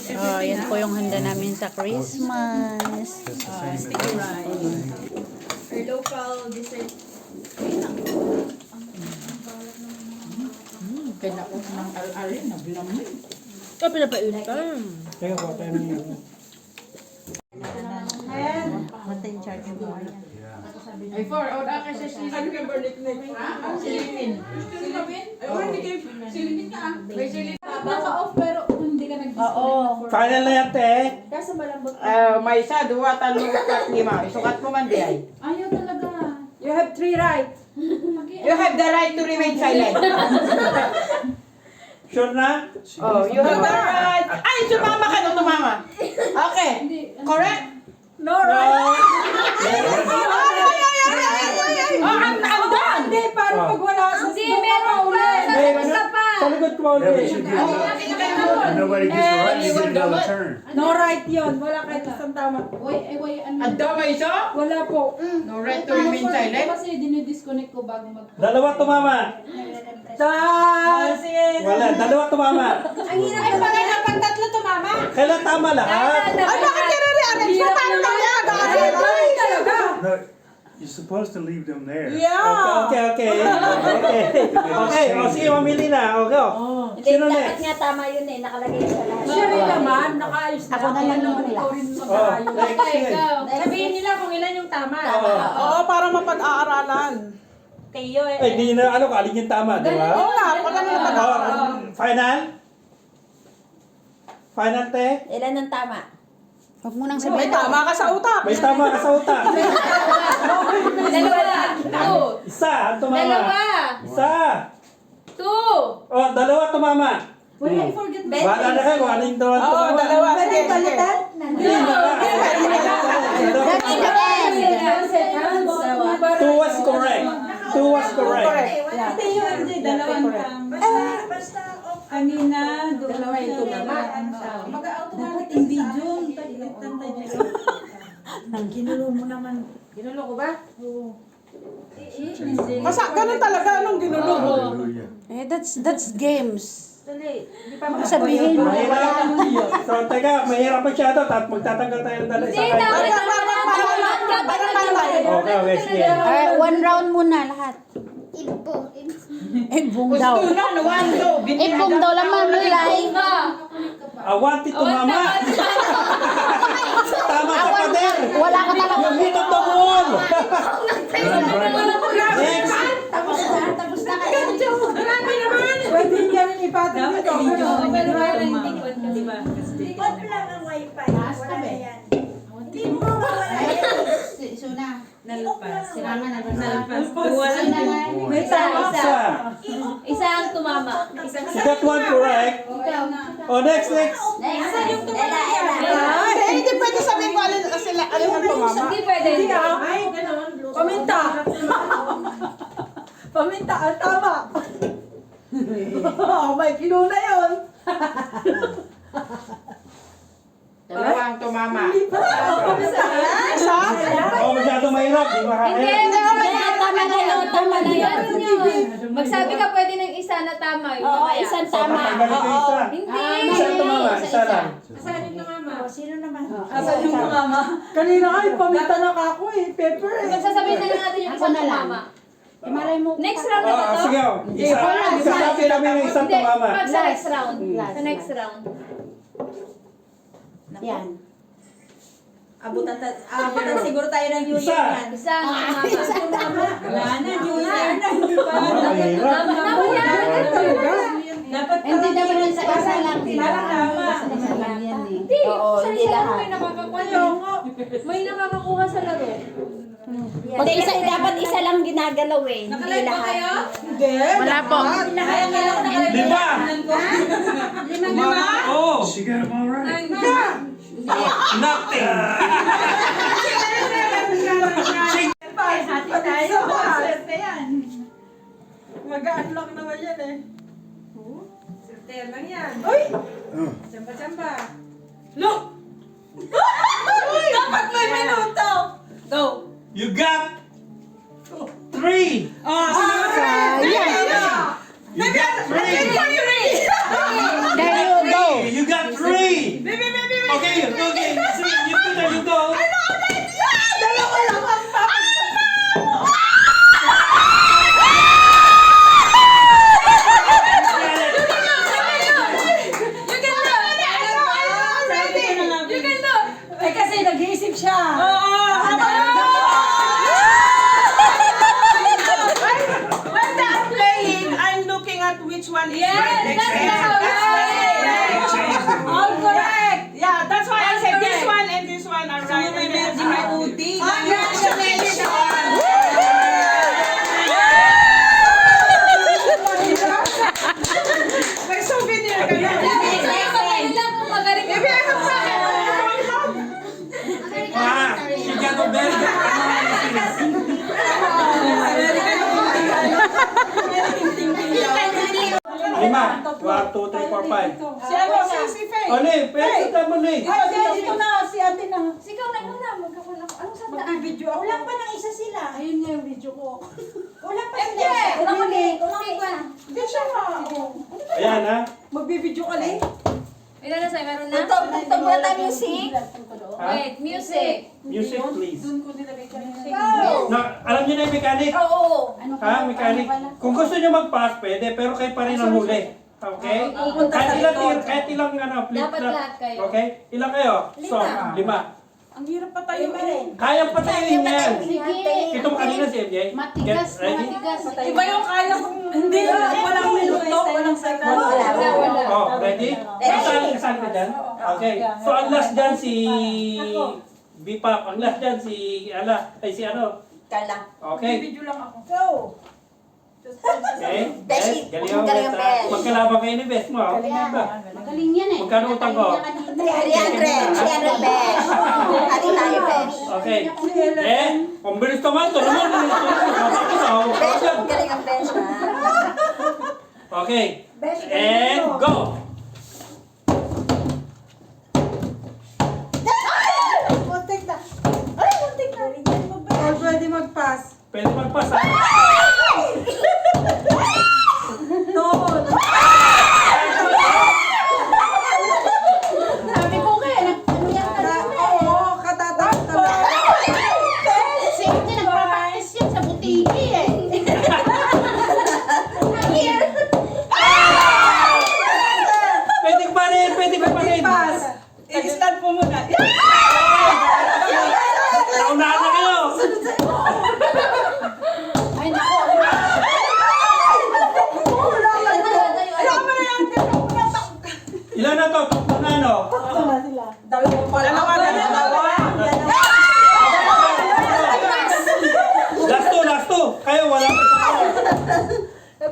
Oh, yan po yung handa namin sa Christmas. Sticky rice. Our local dessert. Kaya ako ng al-alin, nablamay. Oh, pinapaitan. Teka po, tayo na yun. Matay in charge mo. Ay, for, oda ka sa silipin. Ano ka balik na? Silipin. Silipin? Ay, hindi kayo. Silipin ka ah. May silipin. Naka-off pero hindi ka nag-disconnect. Final na yan, te. Kaso malambot. May isa, dua, talo, kat, lima. Isukat mo man di ay. Ayaw talaga. You have 3 right. You have the right to remain silent. Sure na? Oh, you have the right. Ay, sumama ka nung tumama. Okay. Correct? No right. I'm done. Hindi, parang pag wala sa Hindi, meron pa. Isa pa. Sa likod ko Yeah, we ulit. should do that. And nobody gets the right to get another turn. No right yun. Wala kahit isang tama. Ang dama isa? Wala po. No right to remain silent? Kasi dinidisconnect ko bago mag... Dalawa tumama. Sige. Wala, dalawa tumama. Ang hirap ay pag pag tatlo tumama. Kailan tama lahat? Ay, bakit nire-rearrange mo? Paano kaya? Ay, talaga. No, you're supposed to leave them there. Yeah. Okay. Okay, o sige, mamili na. Okay, o. Hindi, Sino dapat next? nga tama yun eh. Nakalagay sa lahat. Siya rin naman, nakaayos na. Ako na lang yung ikaw last. rin Oh, mag-aayos. next, sige. Sabihin nila kung ilan yung tama. Oo, para mapag-aaralan. Kayo eh. Ay, hindi na ano, alin yung tama, di ba? Oo nga, pag ano yung pag-aaralan. Oh, final? Final, te? Ilan ang tama? Huwag mo nang May sabihin. tama ka sa utak. May tama ka sa utak. Dalawa. Two. Isa, ang tumama. Dalawa. Isa. Two. O, dalawa tumama. Wala, i-forget mo. Bahala na kayo kung alin daw ang Oo, tumama. dalawa. Sige, sige. Two was correct. Two was correct. Ate yun, dalawang basta kanina, dalawa yung tumama. Dapat hindi June. Ginulo mo naman. Ginulo ko ba? Oo. Ganun talaga, anong ginulo mo? Hallelujah. Eh, that's games. Dali. Hindi pa Sabihin mo. Mahirap. So, teka, mahirap pa siya ito. Magtatanggal tayo ng dala. Isa Hindi, kayo. dapat naman. Okay, sige. One round muna lahat. Ibong daw. Gusto na, one, two. Ibong daw lang mamilay. Awanti tumama. Tama sa pader. Wala ka talaga. Yung hit of the wall. Next. Tapos na kayo. Marami naman. Pwede niya rin ipatid dito. Pero diba? On lang ang wifi. Wala na yan. Hindi mo mawala yan. Nalpas. Sira na May tama. Isa. Isa ang tumama. You got one correct. Oh, next. Next. Yung tumama yan. Ay, hindi pwede sabihin ko alin ang tumama. Hindi pwede. Hindi ah. Ay, gano'n. Paminta. Paminta ang tama. May kinuna yun. Dalawang tumama. Isa? Oh, masyadong mahirap. Di Hindi, makakaya. tama na yun. Tama na yun. Magsabi ka pwede ng isa na tama. Oo, isang tama. Patanggalin ko isa. Hindi. Isa tumama. Isa lang. Asan yung tumama? Sino naman? Asan yung tumama? Kanina ay paminta na ka ako eh. Pepper eh. Magsasabihin na lang natin yung isang tumama. Malay mo. Next round na ba to? Sige. Isa sabi namin yung isang Hindi, tumama. pag sa next round. Last. Sa next round. Yan. Abutan siguro tayo ng New Year Isa. yan. Isa ang tumama. Wala na, New Year na. Hindi pa. Mahirap. Tama yan. Dapat Hindi naman yan sa isa lang. Parang tama. Isa lang yan eh. Hindi. Oo, Sa hindi isa lang lahat. may nakakakuha. May nakakakuha sa laro. Pag isa, dapat isa lang ginagalaw eh. Hindi lahat. Hindi. Wala po. Lima. Lima? Oh. She got them all right. Nothing. Hati tayo. Swerte yan. Magaan lang naman yan eh. Swerte lang yan. Uy! Chamba-chamba. Look! Dapat may minuto! Go! You got 3. Sayang. You got 3. There you go. You got 3. 5. Si ano, si Faye. O, Lee, pwede sa mo, Lee. Ay, dito na, si ate na. Sigaw na una, magkakula ko. Anong sandaan? Magbibidyo ako. Kulang pa ng isa sila. Ayun nga yung video ko. Kulang pa Hindi! sila. Kulang kami! Kulang pa! Hindi siya nga. Oh. Ayan, ha? Magbibidyo ka lang. Ilan na sa'yo? Meron na? Tugtog na tayo music. Ha? Wait, music! Music, please. Doon ko nilagay ka music. Na, alam niyo na yung mechanic? Oo. Ha, mechanic? Kung gusto niyo mag-pass, pwede, pero kayo pa rin ang huli. Okay? Kahit ilang flip Dapat flop. lahat kayo. Okay? Ilang kayo? So, 5. Ang hirap pa tayo rin. Kaya patayin yan. Sige! Ito mo kanina si MJ. Matigas, Get ready? matigas. Iba yung kaya kong... Hindi, walang minuto, walang second. Wala. Oh, ready? Kasali ka dyan? Okay. So, ang last dyan si... Bipap. Ang last dyan si... si ano? Kala. Okay. Video lang ako. Go! Okay. Beshi. Galing Galing ang Besh. Magkalabang kayo ni Best mo. Magaling yan eh. Magkano utang ko? 300 besh. Ati tayo besh. Okay. Kung bilis naman ito naman. Besh, galing ang besh ha. Okay. And go! Muntik na. Ay, muntik na. Or pwede mag-pass. Pwede magpasa. No! Sabi ko kaya, ano yan kanina eh. Oo, katatapos ka lang. Si Ate nagpa-practice yan sa butiki eh. Pwede pa rin. Pwede pa rin. Pass! I-stand po muna. Naunahan na kayo. Ay nako. Ilan na to? Tatlo na no? Dalawa pa lang. Dalawa. Last two. Kayo wala pa sa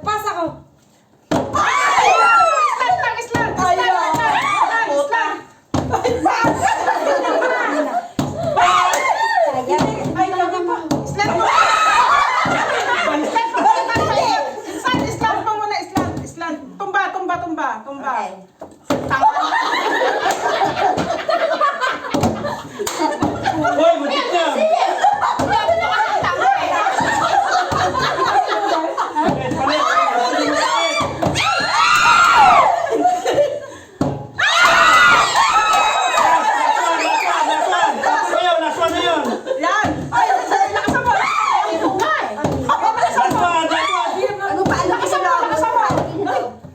Pass ako. Tumba. Hoy, butik na. Last one na yun. Yan! Ay, lakasan mo! Last one. Ano ba? Lakasan mo!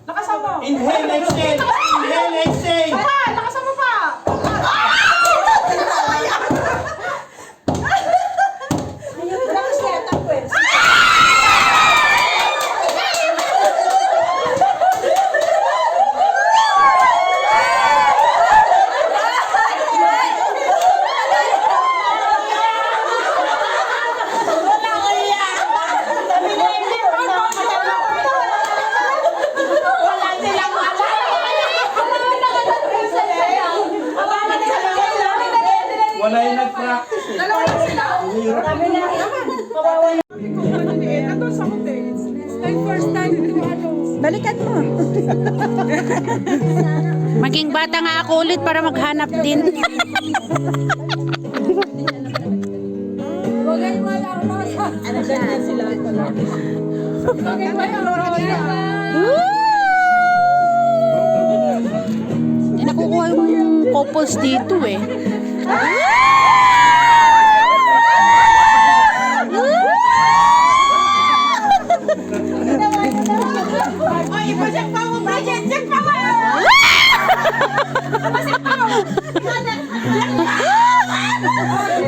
Lakasan mo! Inhale, exhale. Inhale, exhale. Lakasan mo pa! Lakas kaya ang pwes. Wala yung nag-practice eh. Dalawa lang sila. Hirap. Nandun sa hotel. Like first time. Balikan mo. Maging bata nga ako ulit para maghanap din. Ano siya? Hindi nakukuha yung couples dito eh.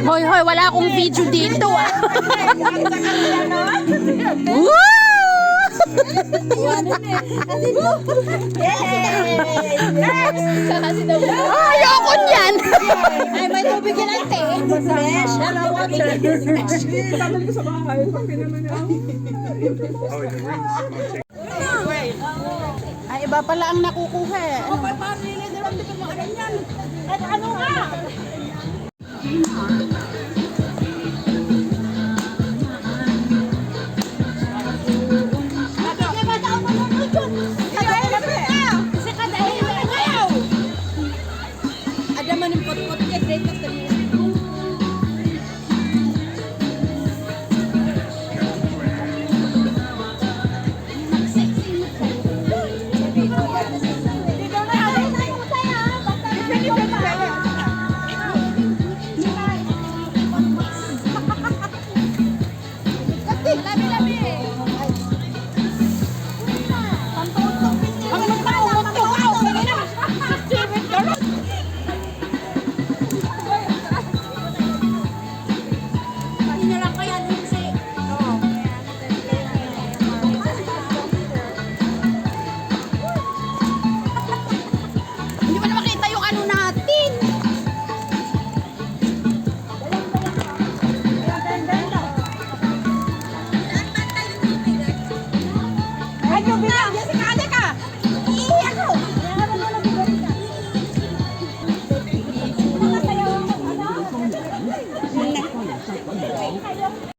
Hoy, hoy, wala akong video dito ah. Ayoko niyan. Ay, may tubig yan ate. Besh, hello water. Sabi ko sa bahay, pag pinanood niya ako. Oh, the ring. Ay, iba pala ang nakukuha eh. Ano nga?